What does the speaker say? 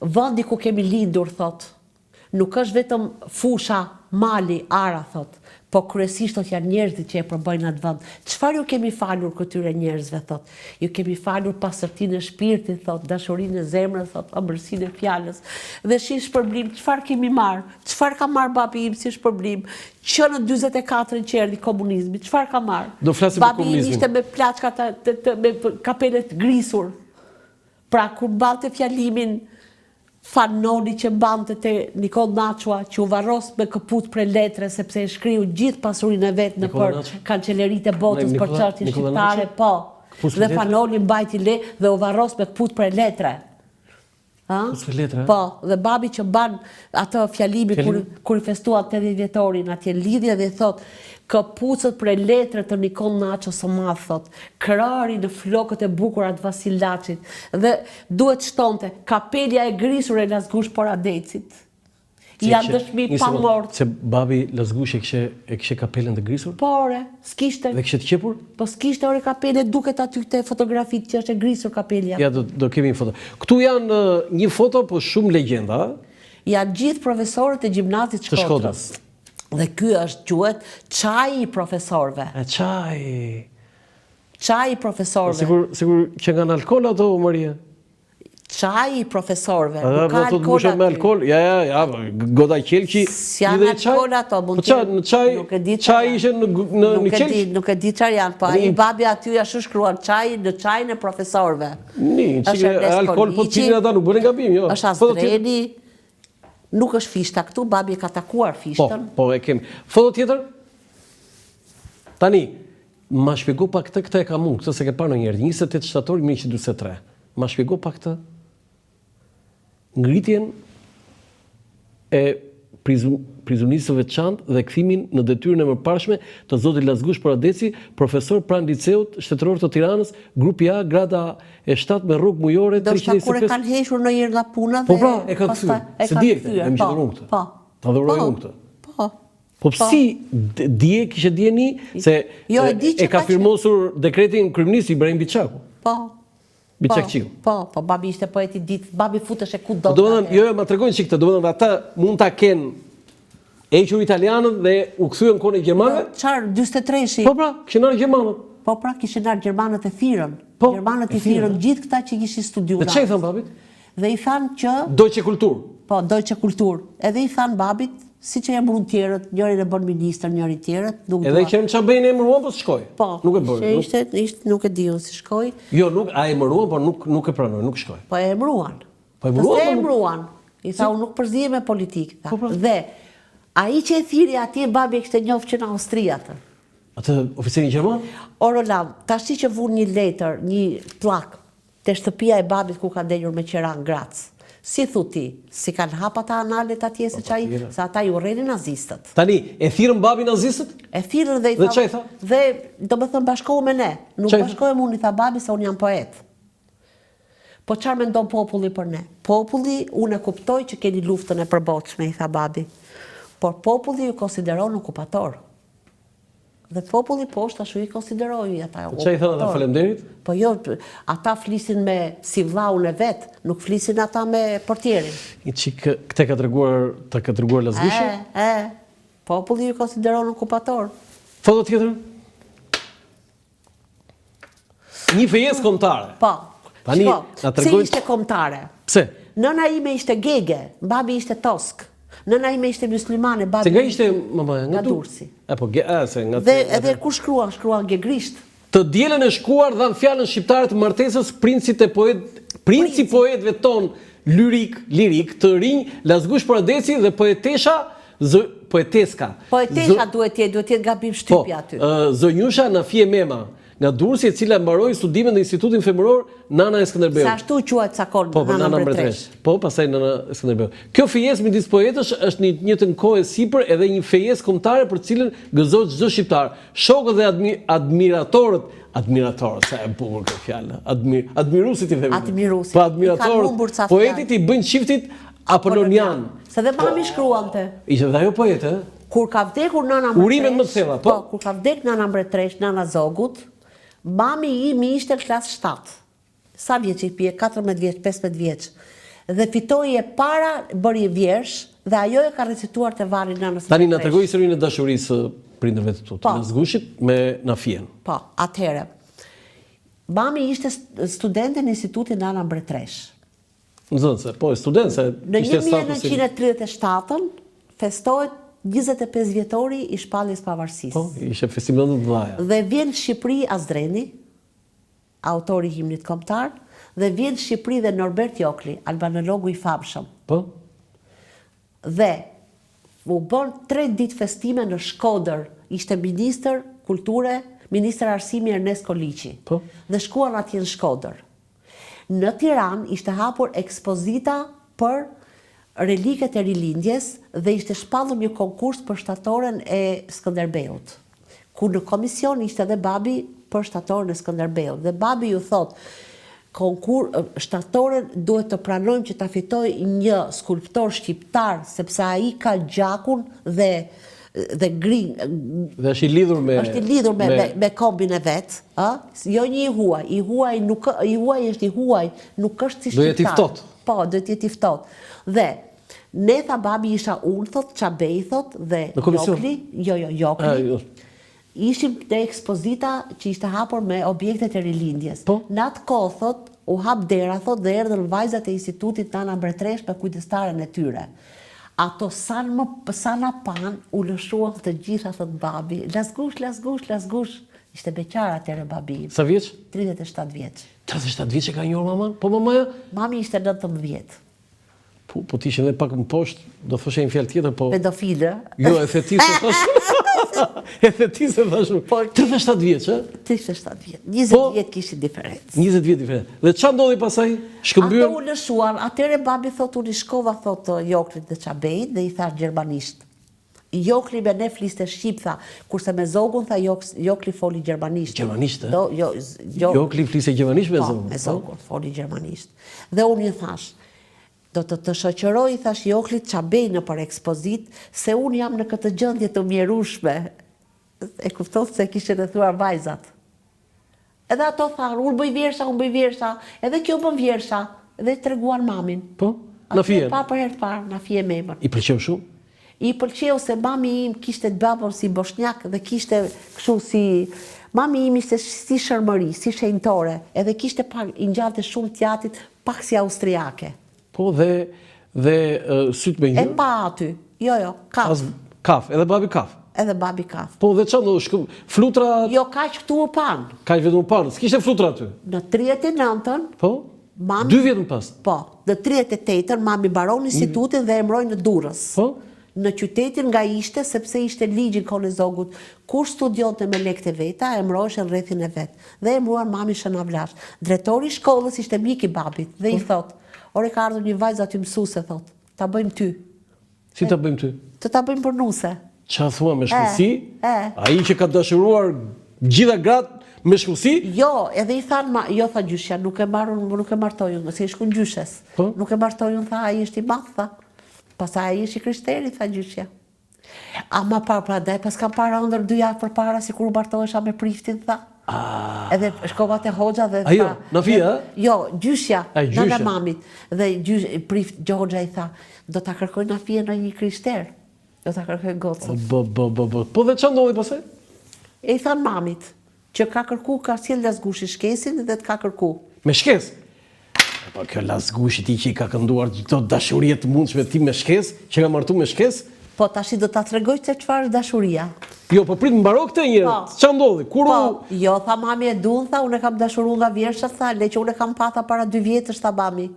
vendi ku kemi lindur, thot, nuk është vetëm fusha, mali, ara, thot, po kryesisht thot janë njerëzit që e përbëjnë atë vend. Çfarë ju kemi falur këtyre njerëzve, thot? Ju kemi falur pastërtinë e shpirtit, thot, dashurinë e zemrës, thot, ëmbëlsinë e fjalës. Dhe si shpërblim, çfarë kemi marr? Çfarë ka marr babi im si shpërblim? Që në 44 që erdhi komunizmi, çfarë ka marr? Do flasim për komunizmin. Babi im ishte me plaçka me kapelet grisur. Pra kur mbante fjalimin Fanoni që mbante te Nikol Nachua, që u varros me këput për letre, sepse e shkriu gjithë pasurinë e vetë në për kanceleritë e botës për çështjen shqiptare, po. Dhe Fanoni mbajti le dhe u varros me këput për letre. Po, dhe babi që ban atë fjalimi kur i festuan 80 vjetorin atje lidhje dhe thot këpucët për letre të Nikol Nacho së madh, thot, krari në flokët e bukura të Vasil Laçit dhe duhet shtonte kapelja e grisur e Lazgush Poradecit. Janë dëshmi pa mort. Se babi Lazgush e kishe kapelen të grisur? Po, ore, s'kishte. Dhe kishe të qepur? Po s'kishte, ore, kapele, duket aty të fotografit që është e grisur kapelja. Ja, do kemi një foto. Këtu janë një foto, po shumë legjenda. Janë gjithë profesorët e gjimnazit Shkodrës. Dhe ky është quhet çaji i profesorëve. Çaji. Çaji i profesorëve. Sigur që kanë alkool ato, Maria? Çaji i profesorëve. Nuk ka alkool. Me alkool. Ja, goda qelçi. Janë alkool ato, mund të. Në çaj ishte në qelç. Nuk e di çfarë janë, po ai babi aty ashtu shkruan çaji në çajin e profesorëve. Alkool po pinin ata, nuk bënë gabim, jo. Është astreni. Nuk është fishta këtu, babi ka takuar fishtën. Po, e kemi. Foto tjetër? Tani, ma shpjego pak këtë e ka mund, këtë se ke parë në njerë, 28 shtator 1943. Ma shpjego pak këtë ngritjen e prizonisëve veçantë dhe kthimin në detyrën e mëparshme të zotit Lazgush Poradeci, profesor pranë liceut shtetëror të Tiranës, grupi A, grada e 7 me rrugë mujore 325. Do shta kur e kanë hequr në njërë nga puna dhe... Po pra, e ka këthyre, se djekte, e më qëtërun këtë. Ta dhurojnë unë këtë. Po pësi kishe djeni, se e ka firmosur dekretin kryeministri Ibrahim Biçaku. Po. Biçakqiu. Po, babi ishte poeti ditë, babi futesh e ku do. Jo, ma tregojnë që këtë, do më dhe ata mund ta kenë hequr italianët dhe u kthyen kohën e gjermanëve? Çfarë 43-shi? Po pra, kishin ardhur gjermanët. Po pra, kishin ardhur gjermanët e thirrën. Gjermanët i thirrën gjithë këta që kishin studiuar. Dhe çfarë i than babit? Dhe i than që Deutsche Kultur. Po, Deutsche Kultur. Edhe i than babit, siç e emruan tjerët, njëri e bën ministër, njëri tjerët, nuk edhe që çfarë bëjnë emruan po shkoi. Po. Nuk e bëri. Ishte nuk e diun si shkoi. Jo, nuk a emruan, por nuk e pranoi, nuk shkoi. Po e emruan. Po emruan. I tha unë nuk përzihem me politikë. Dhe ai që e thiri atje babi kishte njoftë që në Austri atë. Atë oficerin gjerman? Orolam, tash që vun një letër, një pllak te shtëpia e babit ku ka ndenjur me qeran Grac. Si thuti, si kanë hap ata analet atje se çai, se ata ju rrenin nazistët. Tani, e thirrën babi nazistët? E thirrën dhe i tha. Dhe çai tha? Dhe domethënë bashkohu me ne. Nuk bashkohem unë, i tha babi, se unë jam poet. Po çfarë mendon populli për ne? Populli, unë e kuptoj që keni luftën e përbotshme, i tha babi. Por populli ju konsideron okupator. Dhe populli poshtë ashtu i konsideroi ata. Çfarë i thënë ata faleminderit? Po jo, ata flisin me si vllaun e vet, nuk flisin ata me portierin. I çik këtë ka treguar Lazgushi? Populli ju konsideron okupator. Foto tjetër? Një fejes kombëtare. Po. Tani na tregoj. Si ishte kombëtare? Pse? Nëna ime ishte gege, babi ishte tosk. Nëna ime ishte muslimane, babi. Se nga ishte mama nga Durrësi. Se nga. Dhe edhe kur shkruan gegrisht. Të dielën e shkuar dhan fjalën shqiptare të martesës princi poetëve ton lirik të rinj Lazgush Poradeci dhe poeteska. Poetesha duhet jetë gabim shtypja aty. Zonjusha Nafie Mema nga Durrësi, e cila mbaroi studimet në Institutin Femëror Nana e Skënderbeut. Sa ashtu quhet Sakon Nana Mbretëresh. Po, pastaj Nana e Skënderbeut. Kjo fejes midis poetësh është në një të kohë sipër edhe një fejes kombëtare për cilën gëzohet çdo shqiptar. Shokët dhe admiratorët, sa e bukur kjo fjalë. Admiruesit i themi. Admiruesit. Po admiratorët. Poetit i bën çiftit Apollonian. Se dhe mami shkruante. Ishte dhe ajo poetë, Kur ka vdekur Nana Mbretëresh. Urimet më të thella, po. Kur ka vdekur Nana Mbretëresh, Nana Zogut, mami imi ishte klasë 7. Sa vjeç i pje? 14 vjeç, 15 vjeç. Dhe fitoi e para, bëri vjersh, dhe ajo e ka recituar te varri nënës. Tani na tregoj historinë e dashurisë prindërve të tu, të Lazgushit me Nafien. Po, atëherë. Mami ishte studente në Institutin Ana Mbretresh. Nxënëse, po, student se Në ishte statusi. 1937 festohet 25 vjetori i shpalljes pavarësisë. Po, ishte festival të mëdha. Dhe vjen në Shqipëri Azdrani, autori i himnit kombëtar, dhe vjen në Shqipëri dhe Norbert Jokli, albanologu i famshëm. Po. Dhe u bën 3 ditë festime në Shkodër, ishte ministër kulture, ministër arsimi Ernest Koliqi. Po. Dhe shkuan atje në Shkodër. Në Tiranë ishte hapur ekspozita për reliket e rilindjes dhe ishte shpallur një konkurs për shtatoren e Skënderbeut. Ku në komision ishte edhe babi për shtatoren e Skënderbeut. Dhe babi ju thot, shtatoren duhet të pranojmë që ta fitoj një skulptor shqiptar, sepse ai ka gjakun dhe grin. Dhe është i lidhur me... Është i lidhur me kombin e vet, jo një i huaj. I huaj është i huaj, nuk është si shqiptar. Do jetë i ftohtë. Po, do jetë i ftohtë. Dhe ne tha babi isha unë, thot, Çabej, thot, dhe Jokli, Jokli. Ishim në ekspozita që ishte hapur me objektet e rilindjes. Po? Në atë kohë, thot, u hap dera, thot, dhe erdhën vajzat e Institutit Ana Mbretresh me kujdestaren e tyre. Ato sa na pan, u lëshuan të gjitha, thot babi. Lazgush. Ishte beqar atëre babi. Sa vjeç? 37 vjeç. 37 vjeç e ka njohur maman? Po mamaja? Mami ishte 19. Po t'ishe edhe pak më poshtë, do thoshe një fjalë tjetër, po... Pedofile. Jo, e thetisë e thetisë e thashu. 37 vjeç, e? 37 vjeç. 20 vjetë kishte diferencë. 20 vjetë diferencë. Dhe ç'a ndodhi pasaj? Shkëmbyer? Ato u lëshuan, atëre babi thot unë i shkova, thot Joklit dhe Çabejt dhe i thash gjermanisht. Jokli me ne fliste shqip, tha, kurse me Zogun, tha, Jokli foli gjermanisht. Gjermanisht, e? Jokli fliste gjermanisht me Zogun? Po, me Zogun, foli gjermanisht. Dhe unë i thash, do të shoqëroj, i thash Joklit Çabej në për ekspozit, se unë jam në këtë gjendje të mjerueshme. E kuptot se kishe rrethuar vajzat. Edhe ato tharë, unë bëj vjersha, edhe kjo bën vjersha, edhe treguan mamin. Po, na fije? Pa për herë të parë, na fije memër. I pëlqeu shumë? I pëlqeu se mami im kishte të babon si bosnjak dhe kishte kështu si... Mami im ishte si shërmëri, si shenjtore, edhe kishte pak, i ngjalte shumë tjatit, pak si austriake. Po, dhe syt me E ngjyrë? pa aty, jo, kaf. Kaf, edhe babi kaf? Edhe babi kaf. Po, dhe ç'a do flutra... Jo, kaq këtu u pan. Kaq vetëm u pan, s'kishte flutra aty? Në 39-ën, Po? mami... 2 vjet më pas? Po, në 38-ën, mami mbaron institutin dhe emroi në Durrës. Po? Në qytetin nga ishte, sepse ishte ligjin kohën e Zogut, kur studionte me lekë të veta, emroheshin rrethin e vet. Dhe emruan mami Shënavlash. Drejtori i shkollës ishte mik i babit dhe i thot, ore ka ardhur një vajzë aty mësuese, thot, ta bëjmë ty. Si ta bëjmë ty? Të ta bëjmë për nuse. Qa thua me shkusi? E. Ai që ka dashuruar gjitha gratë me shkusi? Jo, edhe i thanë, jo tha gjyshja, nuk e martojun, se i shkun gjyshes. Po? Nuk e martojun, tha, ai është i madh, tha. Pastaj ai është i krishterë, tha gjyshja. Ama pra dhe pas kam para ndër 2 javë përpara, sikur u martohesha me priftin, tha. Edhe shkova te hoxha dhe tha... Ajo, Nafia? Jo, gjyshja, gjyshja. nëna mamit. Dhe prift Gjoxha i tha, do ta kërkoj Nafia në një krishter. Do ta kërkoj gocën. Po dhe ç'a ndodhi pastaj? E i than mamit, që ka kërku, ka sjell Lazgushi shkesin dhe të ka kërku. Me shkesë? Po kjo Lazgushi ti që i ka kënduar këto dashurie të mundshme ti me shkesë, që ka martu me shkesë? Po tash do ta tregoj se çfarë është dashuria. Jo, po prit mbaro këtë një. Ç'a ndodhi? Kur Po, jo, tha mami e duan, tha, unë e kam dashuruar nga vjershat, tha, le që unë e kam pata para 2 vjetësh, tha mami.